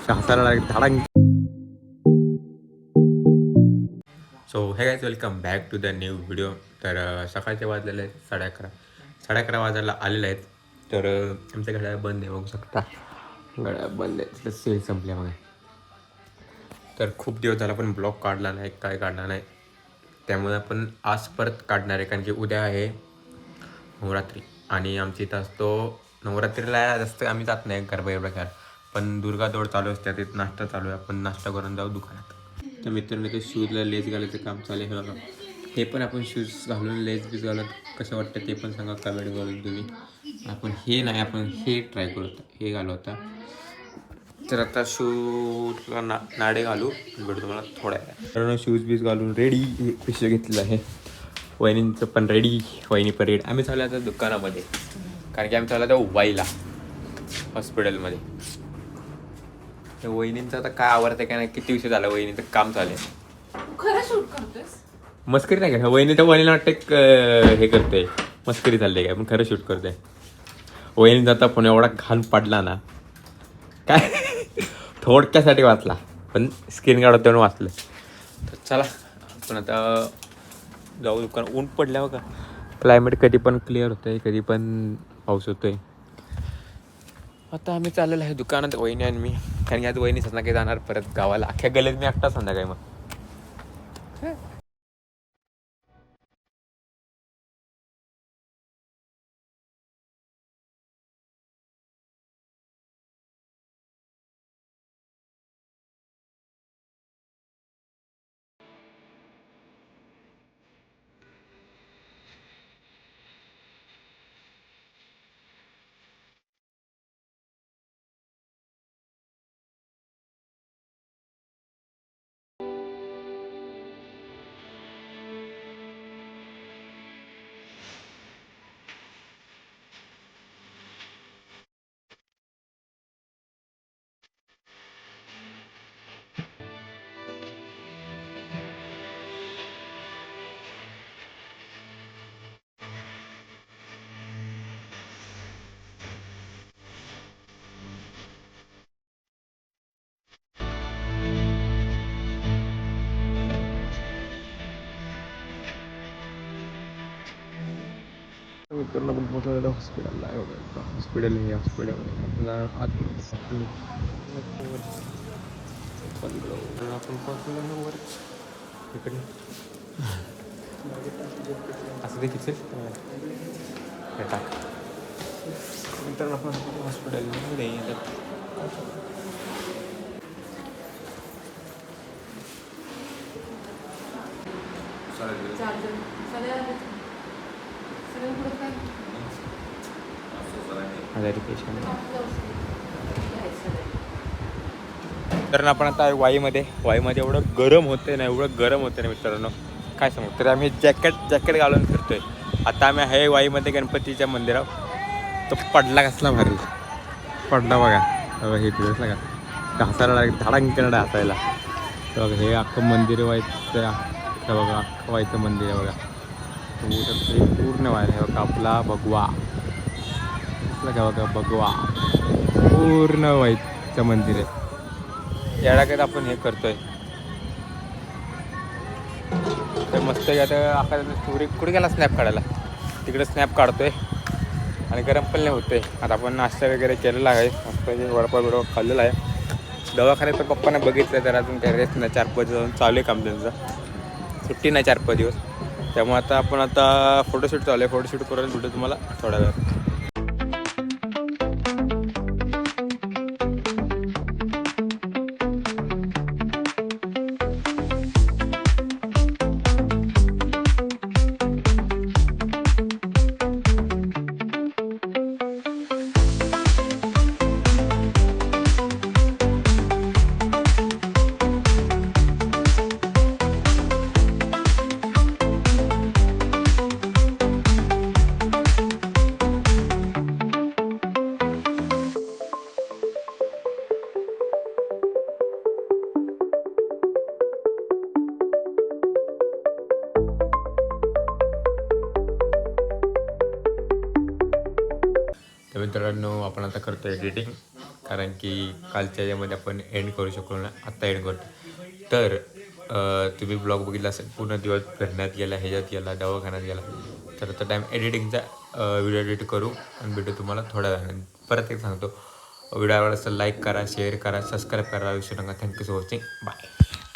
हसायला लागेल धाडांग. So hey guys welcome back to the new video. तर सकाळचे वाजलेले आहेत 11:30. 11:30 वाजायला आलेले आहेत. तर आमच्या घड्याळ बंद आहे, बघू शकता घड्याळ बंद आहे, तिथं सेल संपल्यामुळे. तर खूप दिवस झाला पण ब्लॉग काढला नाही, काय काढला नाही, त्यामुळे आपण आज परत काढणार आहे. कारण की उद्या आहे नवरात्री आणि आमच्या इथं असतो नवरात्रीला जास्त आम्ही जात नाही गरबा एवढा खेळ, पण दुर्गा दौड चालू असते, तिथं नाश्ता चालू आहे, आपण नाश्ता करून जाऊ दुकानात. तर मित्रांनो ते शूजला लेस घालायचं काम चालू आहे बघा. हे पण आपण शूज घालून लेस बीस घालून कसं वाटतं ते पण सांगा कमेंट करून तुम्ही. आपण हे नाही, आपण हे ट्राय करू, हे घालू आता. तर आता शूजला नाडे घालू, भेटू तुम्हाला थोड्या कारण शूज बीज घालून रेडी पिशवी घेतलेलं आहे. वहिनींचं पण रेडी, वहिनी पण रेडी. आम्ही चालू आता दुकानामध्ये, कारण की आम्ही चालू आता वाईला हॉस्पिटलमध्ये. तर वहिनींचं आता काय आवडतं काय नाही, किती विषय झाला, वहिनीचं काम चालू आहे. खरं शूट करतोस? मस्करी नाही का वहिनीला वाटतं हे करतोय, मस्करी चालली काय, पण खरं शूट करतोय. वहिनीचा आता फोन एवढा घाण पडला ना, काय थोडक्यासाठी वाचला, पण स्क्रीन काढत तेवढं वाचलं. तर चला आपण आता जाऊ दुकान. ऊन पडल्या बघा, क्लायमेट कधी पण क्लिअर होतंय, कधी पण पाऊस होतोय. आता आम्ही चाललेलो आहे दुकानात, वहिनी आणि मी, कारण की आज वहिनी संध्याकाळी जाणार परत गावाला. अख्ख्या गल्लीत मी एकटा संध्याकाळी मग. मित्रांनो आपण पोहोचलेलो हॉस्पिटलला आहे बघा. हॉस्पिटल हे हॉस्पिटलमध्ये आपण पोहोचलेलो वर इकडे असं देखील टाक. मित्रांनो आपण हॉस्पिटलमध्ये येतात. तर आपण आता वाईमध्ये एवढं गरम होते ना, मित्रांनो काय सांगू. तर आम्ही जॅकेट घालून फिरतोय. आता आम्ही आहे वाईमध्ये गणपतीच्या मंदिरात. तो पडला कसला भारी पडला बघा, हे दिवस का हसायला लागेल धाडांकडे हसायला. तर बघा हे अख्खं मंदिर व्हायचं, बघा अख्खं व्हायचं मंदिर आहे बघा. पूर्ण व्हायला आहे बघा आपला भगवा, का बघा भगवा पूर्ण व्हायचं मंदिर आहे. येण्याकडे आपण हे करतोय. तर मस्त आता आकाश सूर्य कुठे गेला स्नॅप काढायला, तिकडे स्नॅप काढतोय आणि गरम पण नाही होतंय. आता आपण नाश्ता वगैरे केलेला आहे, मस्त वडापाव बिडपाव खाल्लेला आहे. दवाखान्यात तर पप्पाने बघितलं, तर अजून काही रेस्ट नाही, 4-5 दिवस चालू आहे काम त्यांचं, सुट्टी नाही 4-5 दिवस. त्यामुळे आता आपण फोटोशूट चालू आहे, फोटोशूट करून भेटू तुम्हाला थोड्या वेळ. तर मित्रांनो आपण आता करतो एडिटिंग, कारण की कालच्या यामध्ये आपण एंड करू शकलो ना, आत्ता एंड करतो. तर तुम्ही ब्लॉग बघितला असेल, पूर्ण दिवस फिरण्यात गेला, ह्याच्यात गेला, दवाखान्यात गेला. तर आता टाईम एडिटिंगचा व्हिडिओ एडिट करू आणि भेटू तुम्हाला थोड्या वेळाने. परत एक सांगतो, व्हिडिओ आवडला असेल लाईक करा, शेअर करा, सबस्क्राईब करा, विसरू नका. Thank you for watching. बाय.